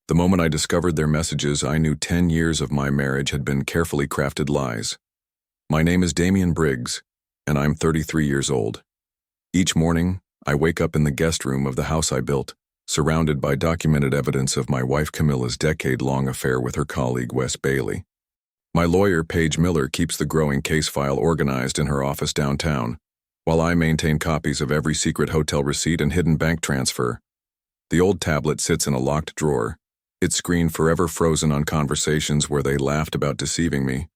The moment I discovered their messages, I knew 10 years of my marriage had been carefully crafted lies. My name is Damian Briggs, and I'm 33 years old. Each morning, I wake up in the guest room of the house I built, surrounded by documented evidence of my wife Camilla's decade-long affair with her colleague Wes Bailey. My lawyer, Paige Miller, keeps the growing case file organized in her office downtown, while I maintain copies of every secret hotel receipt and hidden bank transfer. The old tablet sits in a locked drawer, its screen forever frozen on conversations where they laughed about deceiving me.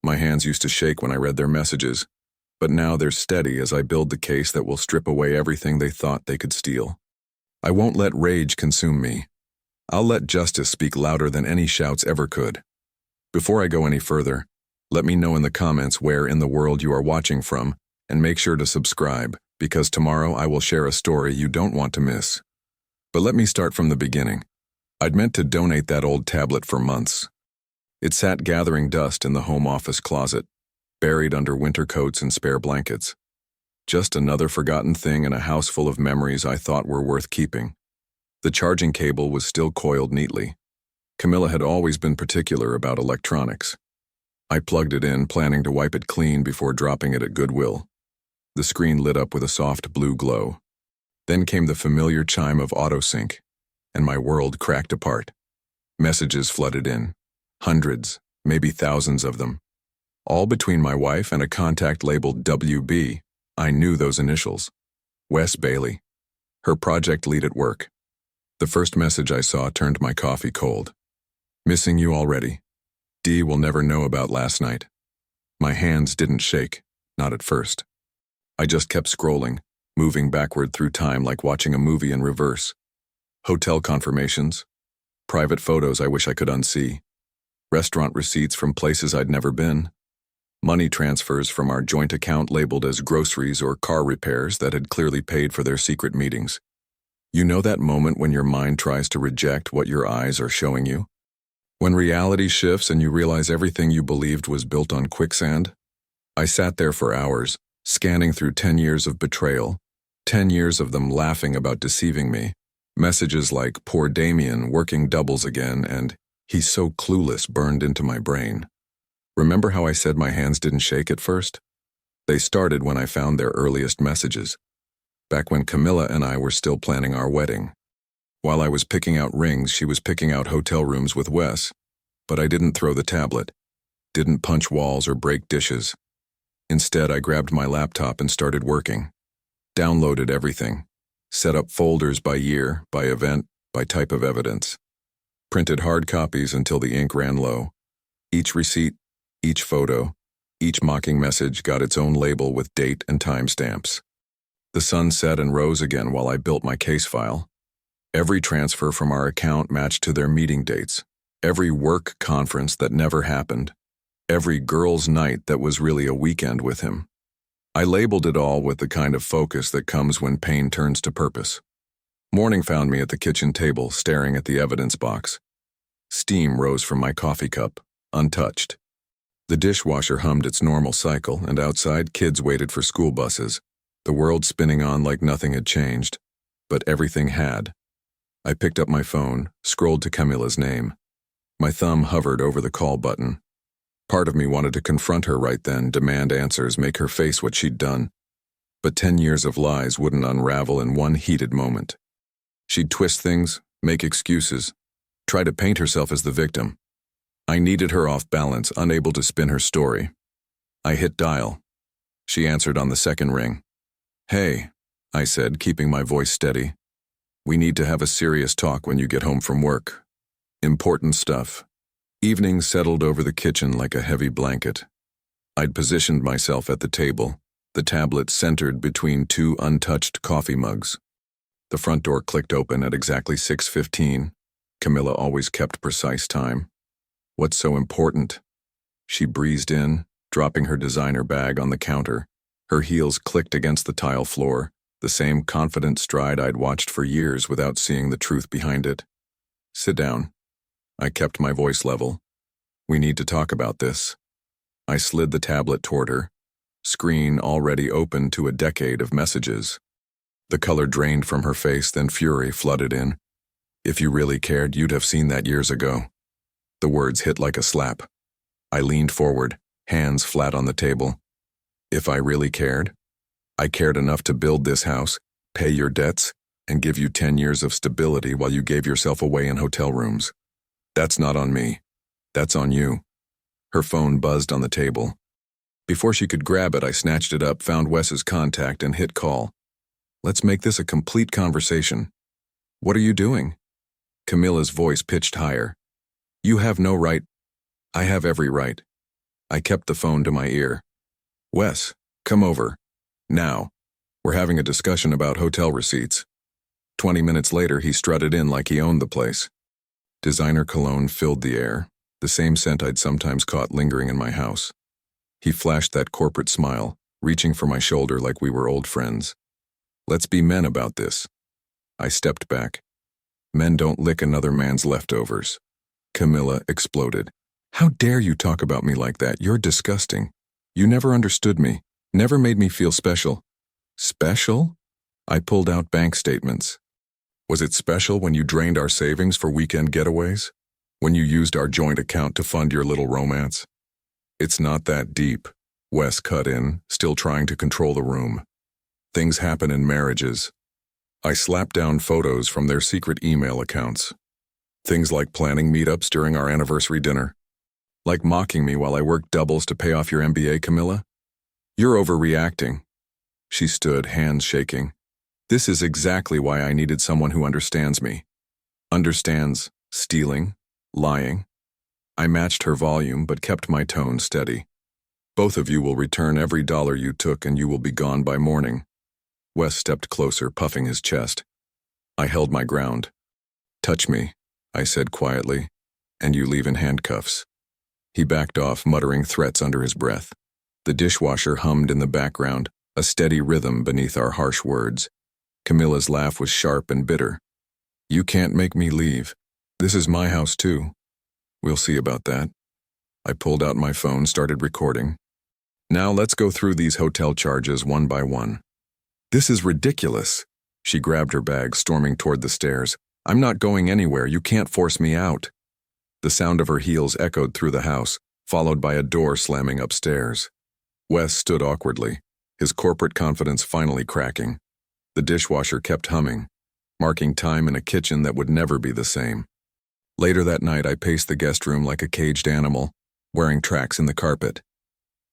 My hands used to shake when I read their messages, but now they're steady as I build the case that will strip away everything they thought they could steal. I won't let rage consume me. I'll let justice speak louder than any shouts ever could. Before I go any further, let me know in the comments where in the world you are watching from, and make sure to subscribe, because tomorrow I will share a story you don't want to miss. But let me start from the beginning. I'd meant to donate that old tablet for months. It sat gathering dust in the home office closet, buried under winter coats and spare blankets. Just another forgotten thing in a house full of memories I thought were worth keeping. The charging cable was still coiled neatly. Camilla had always been particular about electronics. I plugged it in, planning to wipe it clean before dropping it at Goodwill. The screen lit up with a soft blue glow. Then came the familiar chime of autosync, and my world cracked apart. Messages flooded in. Hundreds, maybe thousands of them. All between my wife and a contact labeled WB. I knew those initials. Wes Bailey. Her project lead at work. The first message I saw turned my coffee cold. Missing you already. D will never know about last night. My hands didn't shake, not at first. I just kept scrolling, moving backward through time like watching a movie in reverse. Hotel confirmations. Private photos I wish I could unsee. Restaurant receipts from places I'd never been. Money transfers from our joint account labeled as groceries or car repairs that had clearly paid for their secret meetings. You know that moment when your mind tries to reject what your eyes are showing you? When reality shifts and you realize everything you believed was built on quicksand? I sat there for hours, scanning through 10 years of betrayal, 10 years of them laughing about deceiving me. Messages like, "Poor Damien, working doubles again," and "He's so clueless," burned into my brain. Remember how I said my hands didn't shake at first? They started when I found their earliest messages, back when Camilla and I were still planning our wedding. While I was picking out rings, she was picking out hotel rooms with Wes, but I didn't throw the tablet, didn't punch walls or break dishes. Instead, I grabbed my laptop and started working. Downloaded everything, set up folders by year, by event, by type of evidence. Printed hard copies until the ink ran low. Each receipt, each photo, each mocking message got its own label with date and timestamps. The sun set and rose again while I built my case file. Every transfer from our account matched to their meeting dates. Every work conference that never happened. Every girls' night that was really a weekend with him. I labeled it all with the kind of focus that comes when pain turns to purpose. Morning found me at the kitchen table, staring at the evidence box. Steam rose from my coffee cup, untouched. The dishwasher hummed its normal cycle, and outside kids waited for school buses, the world spinning on like nothing had changed. But everything had. I picked up my phone, scrolled to Camilla's name. My thumb hovered over the call button. Part of me wanted to confront her right then, demand answers, make her face what she'd done. But 10 years of lies wouldn't unravel in one heated moment. She'd twist things, make excuses, try to paint herself as the victim. I needed her off balance, unable to spin her story. I hit dial. She answered on the second ring. "Hey," I said, keeping my voice steady. "We need to have a serious talk when you get home from work. Important stuff." Evening settled over the kitchen like a heavy blanket. I'd positioned myself at the table, the tablet centered between two untouched coffee mugs. The front door clicked open at exactly 6:15. Camilla always kept precise time. "What's so important?" She breezed in, dropping her designer bag on the counter. Her heels clicked against the tile floor, the same confident stride I'd watched for years without seeing the truth behind it. "Sit down." I kept my voice level. "We need to talk about this." I slid the tablet toward her, screen already open to a decade of messages. The color drained from her face, then fury flooded in. If you really cared, you'd have seen that years ago. The words hit like a slap. I leaned forward, hands flat on the table. If I really cared? I cared enough to build this house, pay your debts, and give you 10 years of stability while you gave yourself away in hotel rooms. That's not on me. That's on you. Her phone buzzed on the table. Before she could grab it, I snatched it up, found Wes's contact, and hit call. Let's make this a complete conversation. What are you doing? Camilla's voice pitched higher. You have no right. I have every right. I kept the phone to my ear. Wes, come over. Now. We're having a discussion about hotel receipts. 20 minutes later, he strutted in like he owned the place. Designer cologne filled the air, the same scent I'd sometimes caught lingering in my house. He flashed that corporate smile, reaching for my shoulder like we were old friends. Let's be men about this. I stepped back. Men don't lick another man's leftovers. Camilla exploded. How dare you talk about me like that? You're disgusting. You never understood me, never made me feel special. Special? I pulled out bank statements. Was it special when you drained our savings for weekend getaways? When you used our joint account to fund your little romance? It's not that deep. Wes cut in, still trying to control the room. Things happen in marriages. I slapped down photos from their secret email accounts. Things like planning meetups during our anniversary dinner. Like mocking me while I worked doubles to pay off your MBA, Camilla? You're overreacting. She stood, hands shaking. This is exactly why I needed someone who understands me. Understands stealing, lying. I matched her volume but kept my tone steady. Both of you will return every dollar you took and you will be gone by morning. Wes stepped closer, puffing his chest. I held my ground. Touch me, I said quietly, and you leave in handcuffs. He backed off, muttering threats under his breath. The dishwasher hummed in the background, a steady rhythm beneath our harsh words. Camilla's laugh was sharp and bitter. You can't make me leave. This is my house too. We'll see about that. I pulled out my phone, started recording. Now let's go through these hotel charges one by one. This is ridiculous. She grabbed her bag, storming toward the stairs. I'm not going anywhere. You can't force me out. The sound of her heels echoed through the house, followed by a door slamming upstairs. Wes stood awkwardly, his corporate confidence finally cracking. The dishwasher kept humming, marking time in a kitchen that would never be the same. Later that night, I paced the guest room like a caged animal, wearing tracks in the carpet.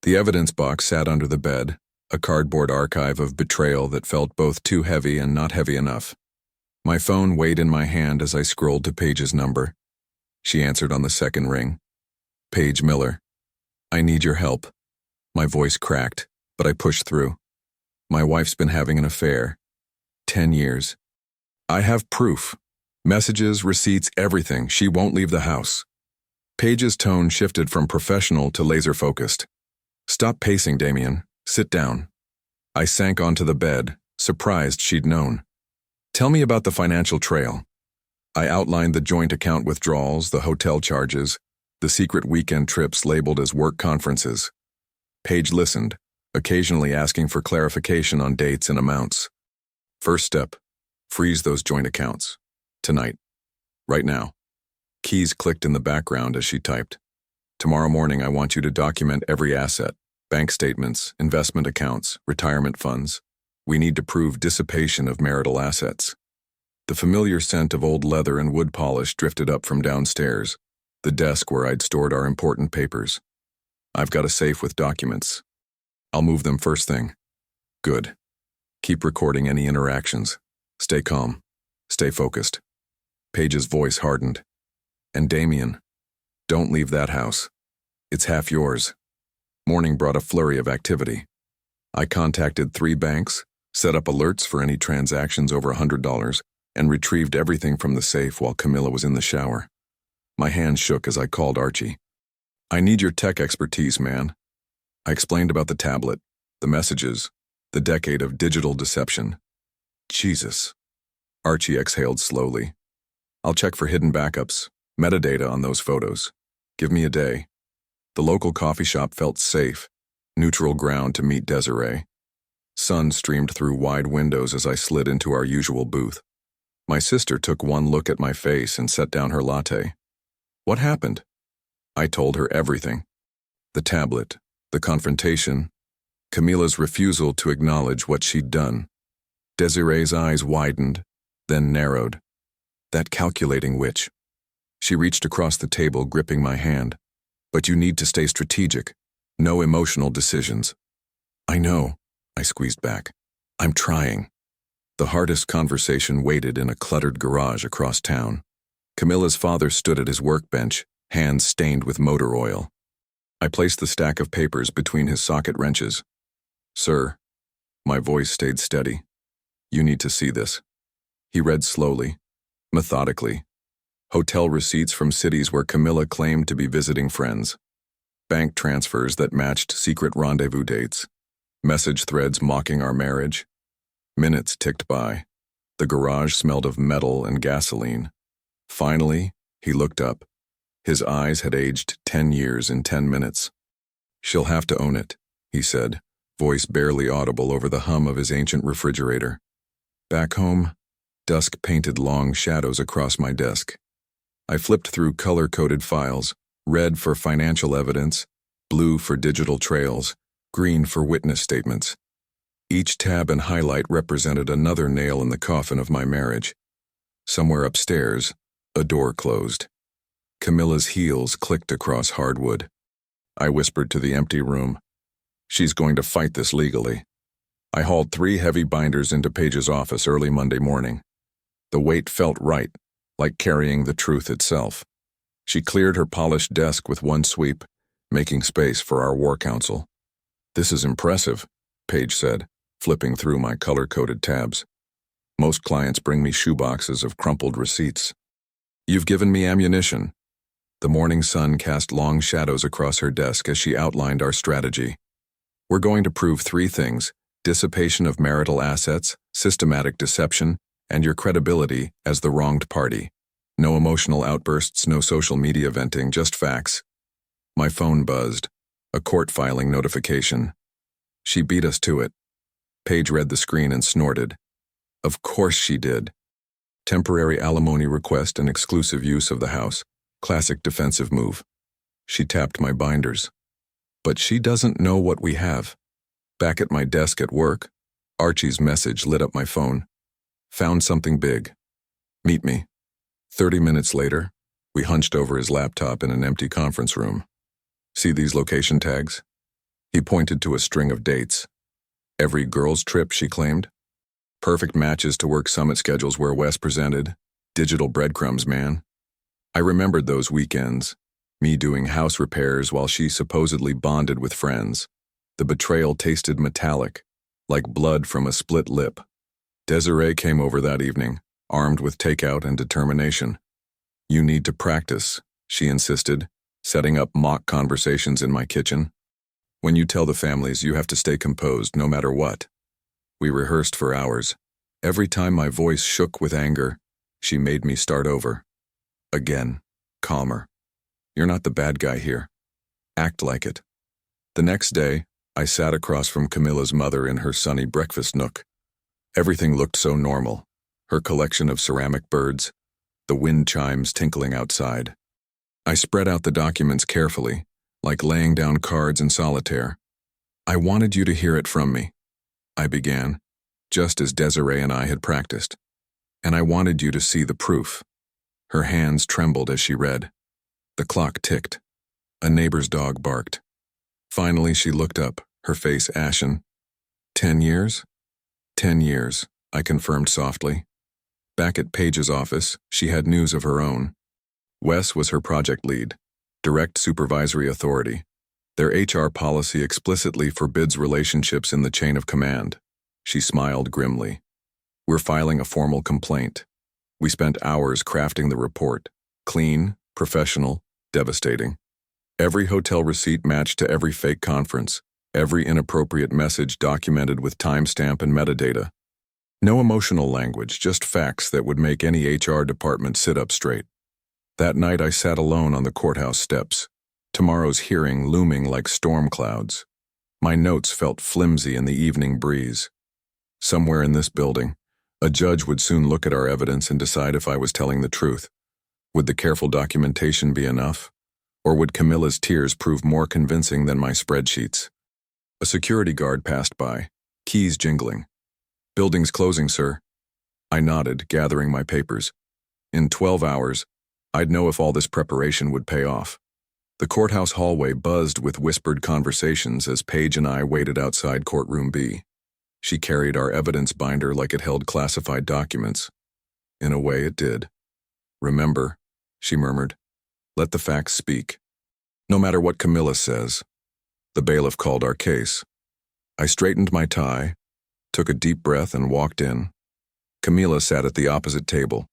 The evidence box sat under the bed, a cardboard archive of betrayal that felt both too heavy and not heavy enough. My phone weighed in my hand as I scrolled to Paige's number. She answered on the second ring. Paige Miller. I need your help. My voice cracked, but I pushed through. My wife's been having an affair. 10 years. I have proof. Messages, receipts, everything. She won't leave the house. Paige's tone shifted from professional to laser-focused. Stop pacing, Damien. Sit down. I sank onto the bed, surprised she'd known. Tell me about the financial trail. I outlined the joint account withdrawals, the hotel charges, the secret weekend trips labeled as work conferences. Paige listened, occasionally asking for clarification on dates and amounts. First step, freeze those joint accounts. Tonight. Right now. Keys clicked in the background as she typed. Tomorrow morning, I want you to document every asset, bank statements, investment accounts, retirement funds. We need to prove dissipation of marital assets. The familiar scent of old leather and wood polish drifted up from downstairs, the desk where I'd stored our important papers. I've got a safe with documents. I'll move them first thing. Good. Keep recording any interactions. Stay calm. Stay focused. Paige's voice hardened. And Damien, don't leave that house. It's half yours. Morning brought a flurry of activity. I contacted 3 banks, set up alerts for any transactions over $100, and retrieved everything from the safe while Camilla was in the shower. My hands shook as I called Archie. I need your tech expertise, man. I explained about the tablet, the messages, the decade of digital deception. Jesus. Archie exhaled slowly. I'll check for hidden backups, metadata on those photos. Give me a day. The local coffee shop felt safe, neutral ground to meet Desiree. Sun streamed through wide windows as I slid into our usual booth. My sister took one look at my face and set down her latte. What happened? I told her everything. The tablet, the confrontation, Camila's refusal to acknowledge what she'd done. Desiree's eyes widened, then narrowed. That calculating witch. She reached across the table, gripping my hand. But you need to stay strategic. No emotional decisions. I know, I squeezed back. I'm trying. The hardest conversation waited in a cluttered garage across town. Camila's father stood at his workbench, hands stained with motor oil. I placed the stack of papers between his socket wrenches. Sir, my voice stayed steady. You need to see this. He read slowly, methodically. Hotel receipts from cities where Camila claimed to be visiting friends. Bank transfers that matched secret rendezvous dates. Message threads mocking our marriage. Minutes ticked by. The garage smelled of metal and gasoline. Finally, he looked up. His eyes had aged 10 years in 10 minutes. She'll have to own it, he said, voice barely audible over the hum of his ancient refrigerator. Back home, dusk painted long shadows across my desk. I flipped through color-coded files, red for financial evidence, blue for digital trails, green for witness statements. Each tab and highlight represented another nail in the coffin of my marriage. Somewhere upstairs, a door closed. Camila's heels clicked across hardwood. I whispered to the empty room. She's going to fight this legally. I hauled 3 heavy binders into Paige's office early Monday morning. The weight felt right, like carrying the truth itself. She cleared her polished desk with one sweep, making space for our war counsel. This is impressive, Paige said, flipping through my color-coded tabs. Most clients bring me shoeboxes of crumpled receipts. You've given me ammunition. The morning sun cast long shadows across her desk as she outlined our strategy. We're going to prove 3 things: dissipation of marital assets, systematic deception, and your credibility as the wronged party. No emotional outbursts, no social media venting, just facts. My phone buzzed. A court filing notification. She beat us to it. Paige read the screen and snorted. Of course she did. Temporary alimony request and exclusive use of the house. Classic defensive move. She tapped my binders. But she doesn't know what we have. Back at my desk at work, Archie's message lit up my phone. Found something big. Meet me. 30 minutes later, we hunched over his laptop in an empty conference room. See these location tags? He pointed to a string of dates. Every girls' trip, she claimed. Perfect matches to work summit schedules where Wes presented. Digital breadcrumbs, man. I remembered those weekends, me doing house repairs while she supposedly bonded with friends. The betrayal tasted metallic, like blood from a split lip. Desiree came over that evening, armed with takeout and determination. You need to practice, she insisted, setting up mock conversations in my kitchen. When you tell the families, you have to stay composed no matter what. We rehearsed for hours. Every time my voice shook with anger, she made me start over. Again, calmer. You're not the bad guy here. Act like it. The next day, I sat across from Camila's mother in her sunny breakfast nook. Everything looked so normal. Her collection of ceramic birds, the wind chimes tinkling outside. I spread out the documents carefully, like laying down cards in solitaire. I wanted you to hear it from me, I began, just as Desiree and I had practiced. And I wanted you to see the proof. Her hands trembled as she read. The clock ticked. A neighbor's dog barked. Finally, she looked up, her face ashen. 10 years? 10 years, I confirmed softly. Back at Paige's office, she had news of her own. Wes was her project lead, direct supervisory authority. Their HR policy explicitly forbids relationships in the chain of command. She smiled grimly. We're filing a formal complaint. We spent hours crafting the report. Clean, professional, devastating. Every hotel receipt matched to every fake conference. Every inappropriate message documented with timestamp and metadata. No emotional language, just facts that would make any HR department sit up straight. That night I sat alone on the courthouse steps, tomorrow's hearing looming like storm clouds. My notes felt flimsy in the evening breeze. Somewhere in this building, A judge would soon look at our evidence and decide if I was telling the truth. Would the careful documentation be enough? Or would Camilla's tears prove more convincing than my spreadsheets? A security guard passed by, keys jingling. "Building's closing, sir." I nodded, gathering my papers. In 12 hours, I'd know if all this preparation would pay off. The courthouse hallway buzzed with whispered conversations as Paige and I waited outside courtroom B. She carried our evidence binder like it held classified documents. In a way, it did. "Remember," she murmured, "let the facts speak. No matter what Camilla says." The bailiff called our case. I straightened my tie, took a deep breath, and walked in. Camilla sat at the opposite table,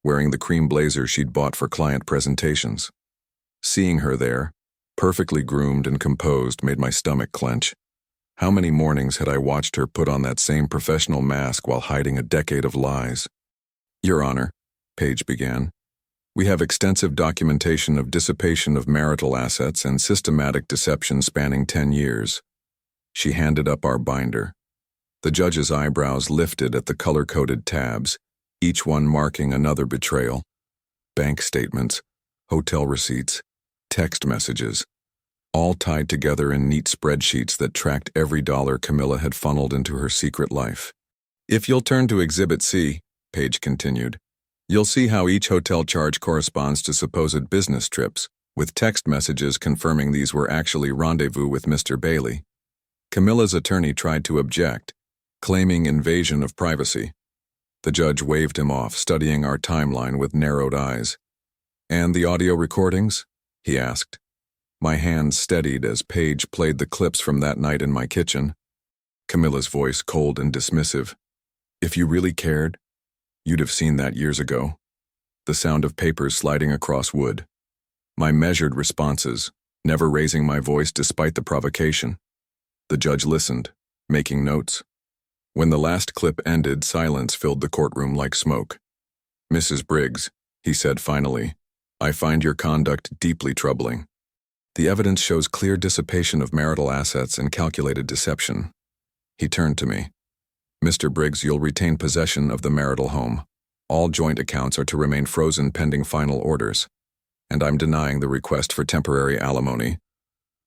wearing the cream blazer she'd bought for client presentations. Seeing her there, perfectly groomed and composed, made my stomach clench. How many mornings had I watched her put on that same professional mask while hiding a decade of lies? "Your Honor," Paige began, "we have extensive documentation of dissipation of marital assets and systematic deception spanning 10 years. She handed up our binder. The judge's eyebrows lifted at the color-coded tabs, each one marking another betrayal. Bank statements, hotel receipts, text messages, all tied together in neat spreadsheets that tracked every dollar Camilla had funneled into her secret life. "If you'll turn to Exhibit C," Paige continued, "you'll see how each hotel charge corresponds to supposed business trips, with text messages confirming these were actually rendezvous with Mr. Bailey." Camilla's attorney tried to object, claiming invasion of privacy. The judge waved him off, studying our timeline with narrowed eyes. "And the audio recordings?" he asked. My hands steadied as Paige played the clips from that night in my kitchen. Camilla's voice cold and dismissive. "If you really cared, you'd have seen that years ago." The sound of papers sliding across wood. My measured responses, never raising my voice despite the provocation. The judge listened, making notes. When the last clip ended, silence filled the courtroom like smoke. "Mrs. Briggs," he said finally, "I find your conduct deeply troubling. The evidence shows clear dissipation of marital assets and calculated deception." He turned to me. "Mr. Briggs, you'll retain possession of the marital home. All joint accounts are to remain frozen pending final orders. And I'm denying the request for temporary alimony."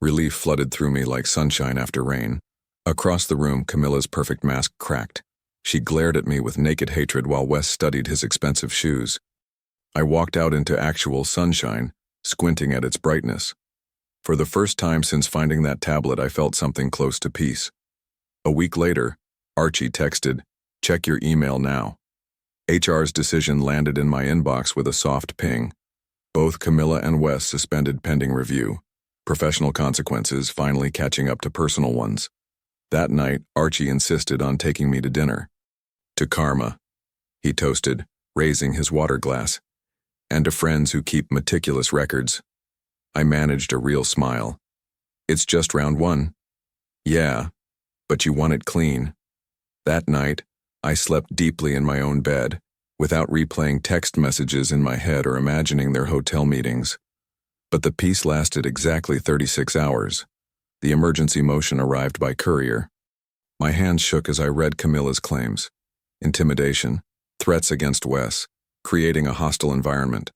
Relief flooded through me like sunshine after rain. Across the room, Camilla's perfect mask cracked. She glared at me with naked hatred while Wes studied his expensive shoes. I walked out into actual sunshine, squinting at its brightness. For the first time since finding that tablet, I felt something close to peace. A week later, Archie texted, "Check your email now." HR's decision landed in my inbox with a soft ping. Both Camilla and Wes suspended pending review. Professional consequences finally catching up to personal ones. That night, Archie insisted on taking me to dinner. "To karma," he toasted, raising his water glass, "and to friends who keep meticulous records." I managed a real smile. "It's just round one." "Yeah, but you want it clean." That night, I slept deeply in my own bed, without replaying text messages in my head or imagining their hotel meetings. But the peace lasted exactly 36 hours. The emergency motion arrived by courier. My hands shook as I read Camilla's claims. Intimidation, threats against Wes, creating a hostile environment.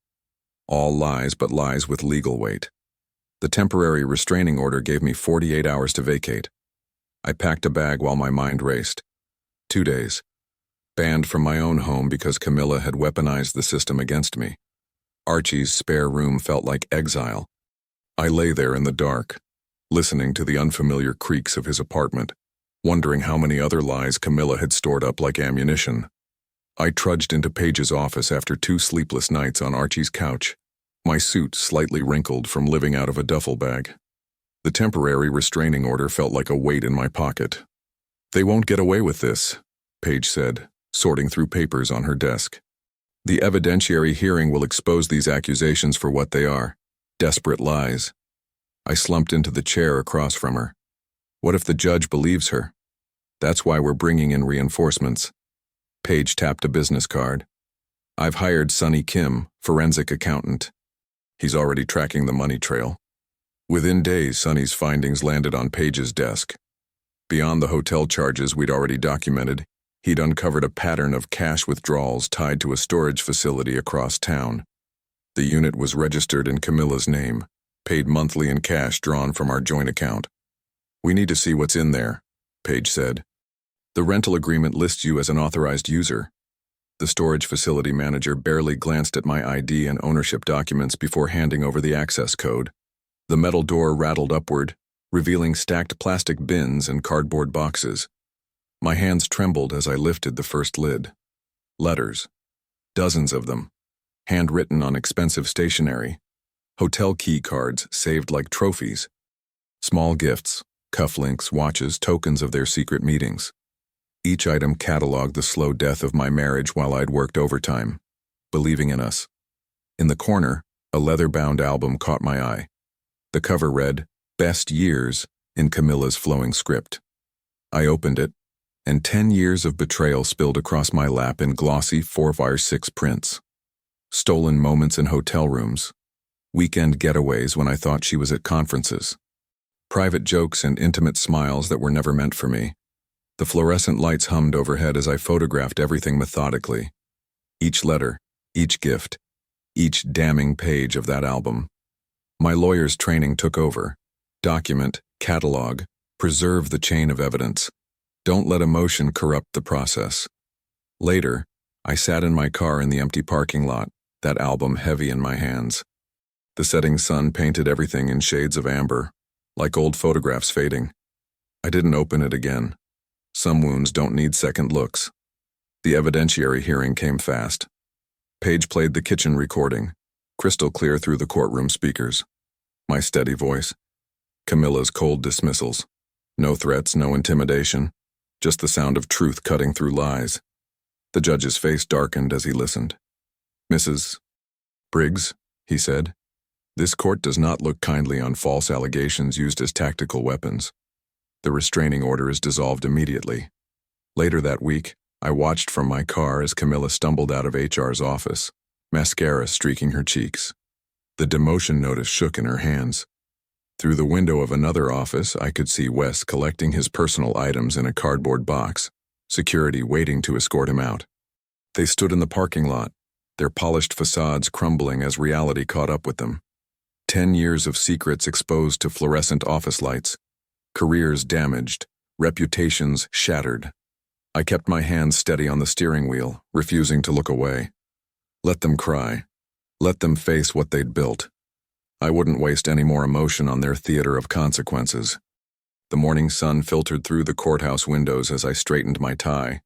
All lies, but lies with legal weight. The temporary restraining order gave me 48 hours to vacate. I packed a bag while my mind raced. 2 days. Banned from my own home because Camilla had weaponized the system against me. Archie's spare room felt like exile. I lay there in the dark, listening to the unfamiliar creaks of his apartment, wondering how many other lies Camilla had stored up like ammunition. I trudged into Paige's office after 2 sleepless nights on Archie's couch, my suit slightly wrinkled from living out of a duffel bag. The temporary restraining order felt like a weight in my pocket. "They won't get away with this," Paige said, sorting through papers on her desk. "The evidentiary hearing will expose these accusations for what they are, desperate lies." I slumped into the chair across from her. What if the judge believes her? That's why we're bringing in reinforcements. Paige tapped a business card. "I've hired Sonny Kim, forensic accountant. He's already tracking the money trail." Within days, Sonny's findings landed on Paige's desk. Beyond the hotel charges we'd already documented, He'd uncovered a pattern of cash withdrawals tied to a storage facility across town. The unit was registered in Camilla's name, paid monthly in cash drawn from our joint account. "We need to see what's in there," Paige said. "The rental agreement lists you as an authorized user." The storage facility manager barely glanced at my ID and ownership documents before handing over the access code. The metal door rattled upward, revealing stacked plastic bins and cardboard boxes. My hands trembled as I lifted the first lid. Letters. Dozens of them. Handwritten on expensive stationery. Hotel key cards saved like trophies. Small gifts, cufflinks, watches, tokens of their secret meetings. Each item cataloged the slow death of my marriage while I'd worked overtime, believing in us. In the corner, a leather-bound album caught my eye. The cover read, "Best Years," in Camilla's flowing script. I opened it, and 10 years of betrayal spilled across my lap in glossy 4x6 prints. Stolen moments in hotel rooms. Weekend getaways when I thought she was at conferences. Private jokes and intimate smiles that were never meant for me. The fluorescent lights hummed overhead as I photographed everything methodically. Each letter, each gift, each damning page of that album. My lawyer's training took over. Document, catalog, preserve the chain of evidence. Don't let emotion corrupt the process. Later, I sat in my car in the empty parking lot, that album heavy in my hands. The setting sun painted everything in shades of amber, like old photographs fading. I didn't open it again. Some wounds don't need second looks. The evidentiary hearing came fast. Paige played the kitchen recording, crystal clear through the courtroom speakers. My steady voice. Camilla's cold dismissals. No threats, no intimidation. Just the sound of truth cutting through lies. The judge's face darkened as he listened. "Mrs. Briggs," he said, "this court does not look kindly on false allegations used as tactical weapons. The restraining order is dissolved immediately." Later that week, I watched from my car as Camilla stumbled out of HR's office, mascara streaking her cheeks. The demotion notice shook in her hands. Through the window of another office, I could see Wes collecting his personal items in a cardboard box, security waiting to escort him out. They stood in the parking lot, their polished facades crumbling as reality caught up with them. 10 years of secrets exposed to fluorescent office lights, careers damaged, reputations shattered. I kept my hands steady on the steering wheel, refusing to look away. Let them cry. Let them face what they'd built. I wouldn't waste any more emotion on their theater of consequences. The morning sun filtered through the courthouse windows as I straightened my tie,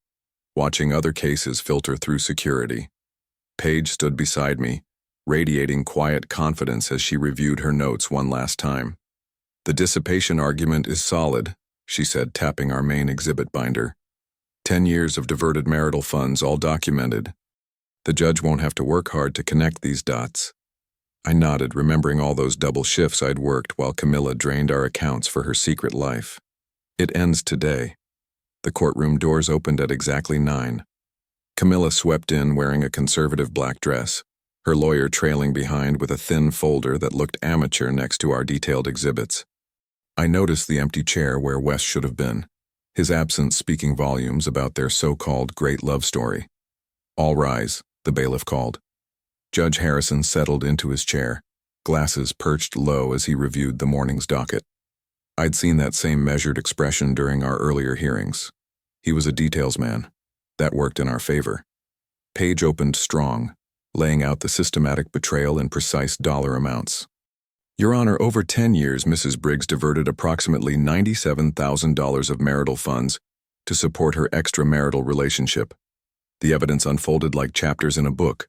watching other cases filter through security. Paige stood beside me, radiating quiet confidence as she reviewed her notes one last time. "The dissipation argument is solid," she said, tapping our main exhibit binder. 10 years of diverted marital funds all documented. The judge won't have to work hard to connect these dots. I nodded, remembering all those double shifts I'd worked while Camilla drained our accounts for her secret life. It ends today. The courtroom doors opened at exactly 9. Camilla swept in wearing a conservative black dress, her lawyer trailing behind with a thin folder that looked amateur next to our detailed exhibits. I noticed the empty chair where Wes should have been, his absence speaking volumes about their so-called great love story. "All rise," the bailiff called. Judge Harrison settled into his chair, glasses perched low as he reviewed the morning's docket. I'd seen that same measured expression during our earlier hearings. He was a details man. That worked in our favor. Paige opened strong, laying out the systematic betrayal in precise dollar amounts. "Your Honor, over 10 years, Mrs. Briggs diverted approximately $97,000 of marital funds to support her extramarital relationship. The evidence unfolded like chapters in a book.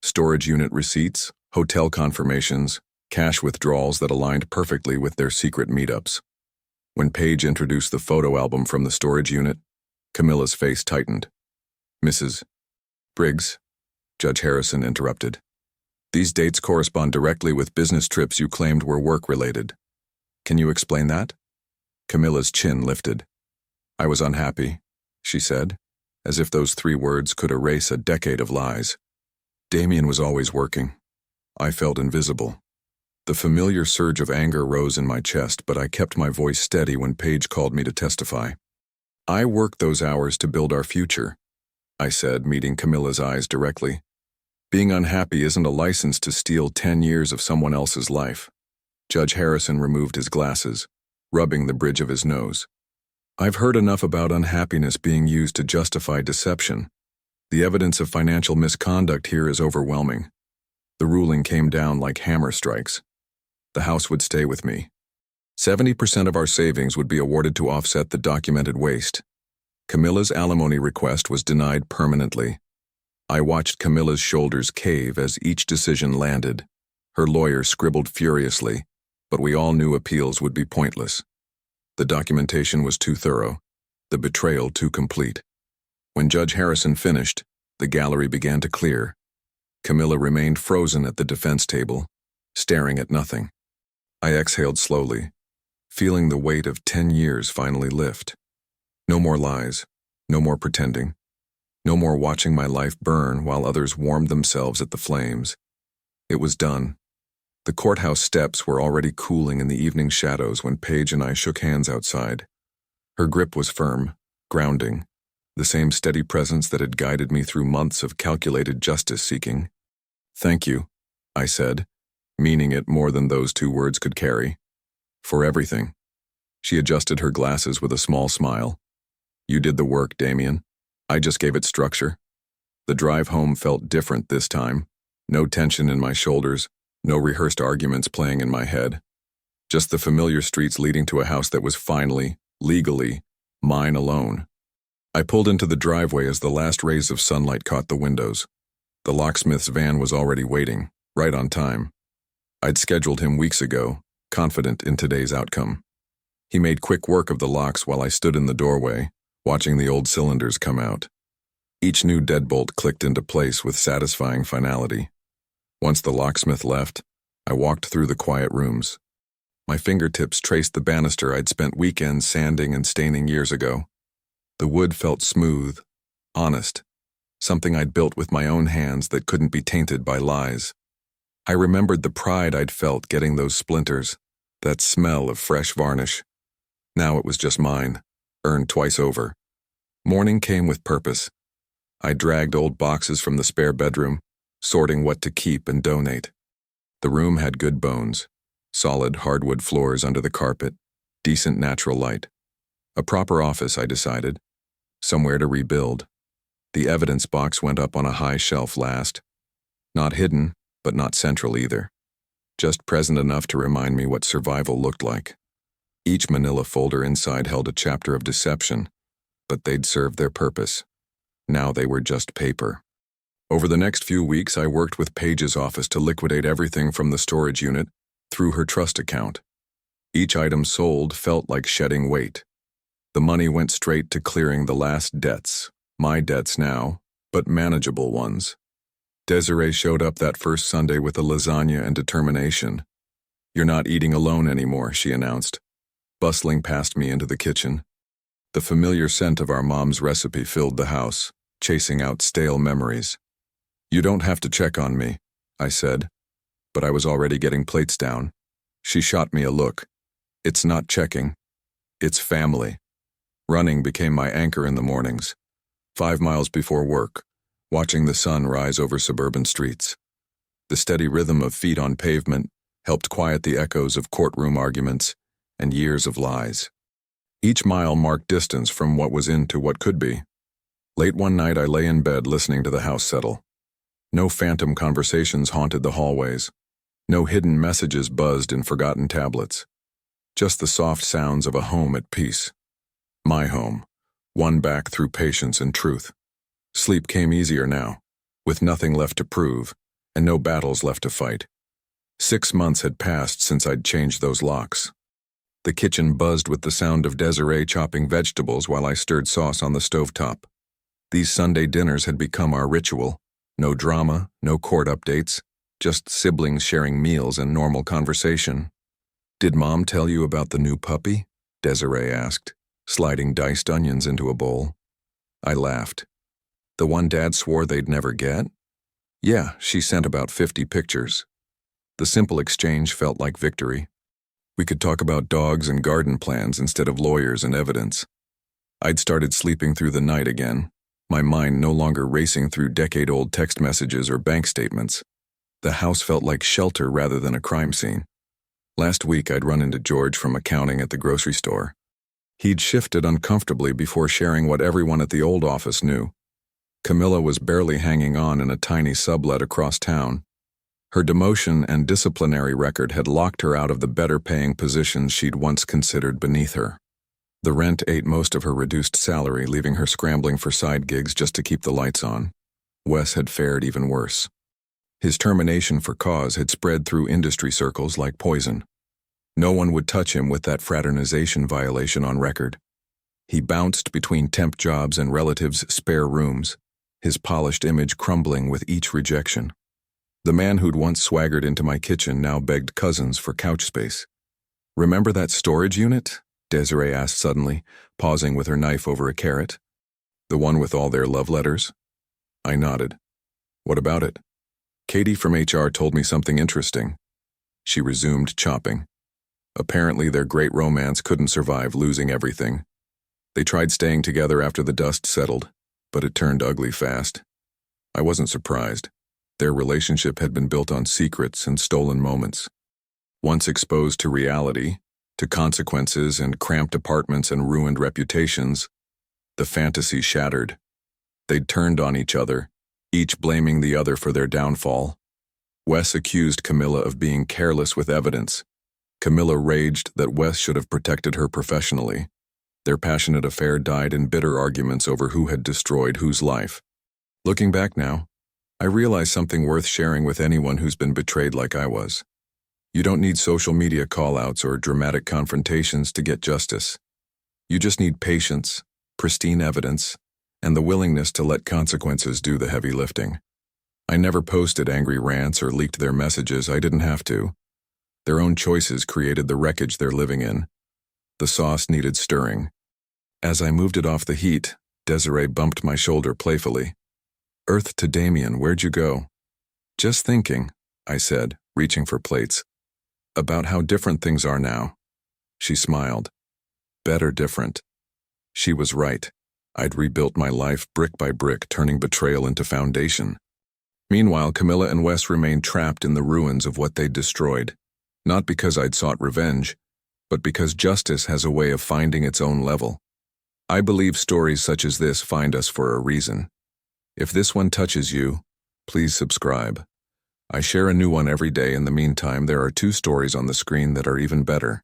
Storage unit receipts, hotel confirmations, cash withdrawals that aligned perfectly with their secret meetups." When Paige introduced the photo album from the storage unit, Camilla's face tightened. "Mrs. Briggs," Judge Harrison interrupted. "These dates correspond directly with business trips you claimed were work-related. Can you explain that?" Camilla's chin lifted. "I was unhappy," she said, as if those 3 words could erase a decade of lies. "Damien was always working. I felt invisible." The familiar surge of anger rose in my chest, but I kept my voice steady when Paige called me to testify. I worked those hours to build our future, I said, meeting Camilla's eyes directly. Being unhappy isn't a license to steal 10 years of someone else's life. Judge Harrison removed his glasses, rubbing the bridge of his nose. I've heard enough about unhappiness being used to justify deception. The evidence of financial misconduct here is overwhelming. The ruling came down like hammer strikes. The house would stay with me. 70% of our savings would be awarded to offset the documented waste. Camilla's alimony request was denied permanently. I watched Camilla's shoulders cave as each decision landed. Her lawyer scribbled furiously, but we all knew appeals would be pointless. The documentation was too thorough, the betrayal too complete. When Judge Harrison finished, the gallery began to clear. Camilla remained frozen at the defense table, staring at nothing. I exhaled slowly, feeling the weight of 10 years finally lift. No more lies, no more pretending, no more watching my life burn while others warmed themselves at the flames. It was done. The courthouse steps were already cooling in the evening shadows when Paige and I shook hands outside. Her grip was firm, grounding, the same steady presence that had guided me through months of calculated justice-seeking. "Thank you," I said, meaning it more than those 2 words could carry. "For everything." She adjusted her glasses with a small smile. "You did the work, Damien. I just gave it structure." The drive home felt different this time. No tension in my shoulders, no rehearsed arguments playing in my head. Just the familiar streets leading to a house that was finally, legally, mine alone. I pulled into the driveway as the last rays of sunlight caught the windows. The locksmith's van was already waiting, right on time. I'd scheduled him weeks ago, confident in today's outcome. He made quick work of the locks while I stood in the doorway, watching the old cylinders come out. Each new deadbolt clicked into place with satisfying finality. Once the locksmith left, I walked through the quiet rooms. My fingertips traced the banister I'd spent weekends sanding and staining years ago. The wood felt smooth, honest, something I'd built with my own hands that couldn't be tainted by lies. I remembered the pride I'd felt getting those splinters, that smell of fresh varnish. Now it was just mine, earned twice over. Morning came with purpose. I dragged old boxes from the spare bedroom, sorting what to keep and donate. The room had good bones, solid hardwood floors under the carpet, decent natural light. A proper office, I decided. Somewhere to rebuild. The evidence box went up on a high shelf last. Not hidden, but not central either. Just present enough to remind me what survival looked like. Each manila folder inside held a chapter of deception, but they'd served their purpose. Now they were just paper. Over the next few weeks, I worked with Paige's office to liquidate everything from the storage unit through her trust account. Each item sold felt like shedding weight. The money went straight to clearing the last debts, my debts now, but manageable ones. Desiree showed up that first Sunday with a lasagna and determination. "You're not eating alone anymore," she announced, bustling past me into the kitchen. The familiar scent of our mom's recipe filled the house, chasing out stale memories. "You don't have to check on me," I said, but I was already getting plates down. She shot me a look. "It's not checking. It's family." Running became my anchor in the mornings. 5 miles before work, watching the sun rise over suburban streets. The steady rhythm of feet on pavement helped quiet the echoes of courtroom arguments and years of lies. Each mile marked distance from what was into what could be. Late one night, I lay in bed listening to the house settle. No phantom conversations haunted the hallways. No hidden messages buzzed in forgotten tablets. Just the soft sounds of a home at peace. My home, won back through patience and truth. Sleep came easier now, with nothing left to prove, and no battles left to fight. 6 months had passed since I'd changed those locks. The kitchen buzzed with the sound of Desiree chopping vegetables while I stirred sauce on the stovetop. These Sunday dinners had become our ritual. No drama, no court updates, just siblings sharing meals and normal conversation. "Did Mom tell you about the new puppy?" Desiree asked, sliding diced onions into a bowl. I laughed. "The one Dad swore they'd never get?" "Yeah, she sent about 50 pictures." The simple exchange felt like victory. We could talk about dogs and garden plans instead of lawyers and evidence. I'd started sleeping through the night again, my mind no longer racing through decade-old text messages or bank statements. The house felt like shelter rather than a crime scene. Last week I'd run into George from accounting at the grocery store. He'd shifted uncomfortably before sharing what everyone at the old office knew. Camilla was barely hanging on in a tiny sublet across town. Her demotion and disciplinary record had locked her out of the better-paying positions she'd once considered beneath her. The rent ate most of her reduced salary, leaving her scrambling for side gigs just to keep the lights on. Wes had fared even worse. His termination for cause had spread through industry circles like poison. No one would touch him with that fraternization violation on record. He bounced between temp jobs and relatives' spare rooms, his polished image crumbling with each rejection. The man who'd once swaggered into my kitchen now begged cousins for couch space. "Remember that storage unit?" Desiree asked suddenly, pausing with her knife over a carrot. "The one with all their love letters?" I nodded. "What about it?" "Katie from HR told me something interesting." She resumed chopping. "Apparently their great romance couldn't survive losing everything. They tried staying together after the dust settled, but it turned ugly fast. I wasn't surprised. Their relationship had been built on secrets and stolen moments. Once exposed to reality, to consequences and cramped apartments and ruined reputations, the fantasy shattered. They'd turned on each other, each blaming the other for their downfall. Wes accused Camilla of being careless with evidence. Camilla raged that Wes should have protected her professionally. Their passionate affair died in bitter arguments over who had destroyed whose life. Looking back now, I realize something worth sharing with anyone who's been betrayed like I was. You don't need social media call-outs or dramatic confrontations to get justice. You just need patience, pristine evidence, and the willingness to let consequences do the heavy lifting. I never posted angry rants or leaked their messages. I didn't have to. Their own choices created the wreckage they're living in. The sauce needed stirring. As I moved it off the heat, Desiree bumped my shoulder playfully. "Earth to Damien, where'd you go?" "Just thinking," I said, reaching for plates. "About how different things are now." She smiled. "Better different." She was right. I'd rebuilt my life brick by brick, turning betrayal into foundation. Meanwhile, Camilla and Wes remained trapped in the ruins of what they'd destroyed. Not because I'd sought revenge, but because justice has a way of finding its own level. I believe stories such as this find us for a reason. If this one touches you, please subscribe. I share a new one every day. In the meantime, there are 2 stories on the screen that are even better.